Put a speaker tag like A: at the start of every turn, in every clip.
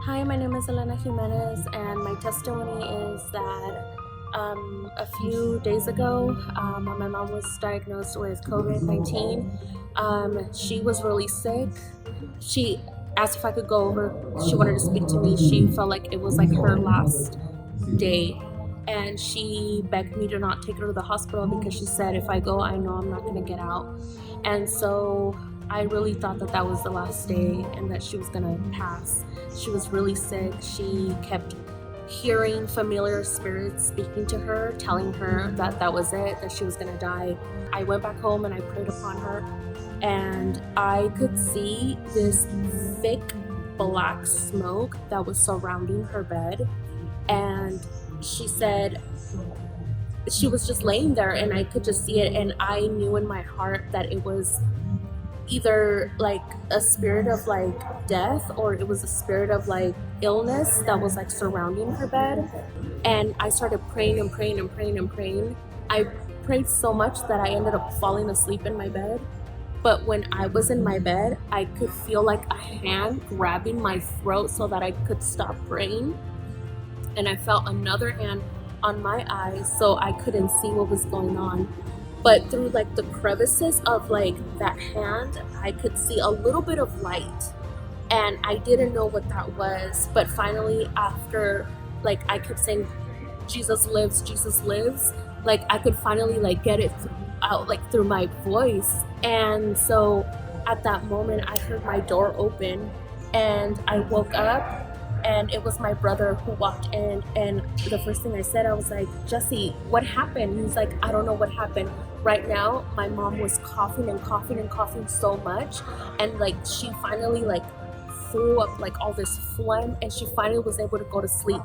A: Hi, my name is Elena Jiménez, and my testimony is that a few days ago, when my mom was diagnosed with COVID-19, she was really sick. She asked if I could go over. She wanted to speak to me. She felt like it was like her last day, and she begged me to not take her to the hospital because she said, if I go, I know I'm not going to get out. And so I really thought that that was the last day and that she was going to pass. She was really sick. She kept hearing familiar spirits speaking to her, telling her that that was it, that she was going to die. I went back home and I prayed upon her, and I could see this thick black smoke that was surrounding her bed. And she said she was just laying there, and I could just see it, and I knew in my heart that it was either like a spirit of like death, or it was a spirit of like illness that was like surrounding her bed. And I started praying and praying and praying and praying. I prayed so much that I ended up falling asleep in my bed. But when I was in my bed, I could feel like a hand grabbing my throat so that I could stop praying. And I felt another hand on my eyes so I couldn't see what was going on. But through like the crevices of like that hand, I could see a little bit of light. And I didn't know what that was. But finally, after like I kept saying, Jesus lives, like I could finally like get it out like through my voice. And so at that moment, I heard my door open, and I woke up, and it was my brother who walked in. And the first thing I said, I was like, Jesse, what happened? He's like, I don't know what happened. Right now, my mom was coughing and coughing and coughing so much, and like she finally like threw up like all this phlegm, and she finally was able to go to sleep.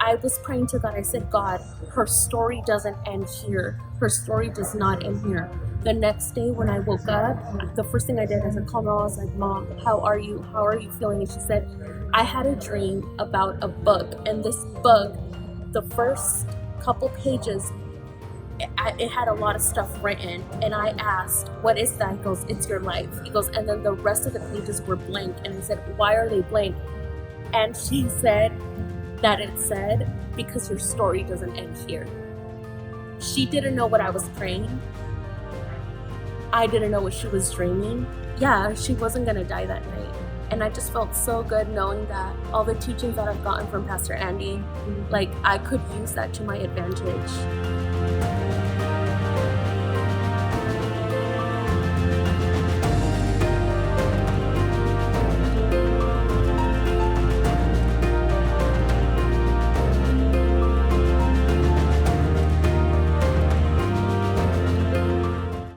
A: I was praying to God. I said, God, her story doesn't end here. Her story does not end here. The next day when I woke up, the first thing I did is I called her. I was like, Mom, how are you? How are you feeling? And she said, I had a dream about a book. And this book, the first couple pages, it had a lot of stuff written. And I asked, what is that? He goes, it's your life. He goes, and then the rest of the pages were blank. And I said, why are they blank? And she said that it said, because your story doesn't end here. She didn't know what I was praying. I didn't know what she was dreaming. Yeah, she wasn't going to die that night. And I just felt so good knowing that all the teachings that I've gotten from Pastor Andy, like I could use that to my advantage.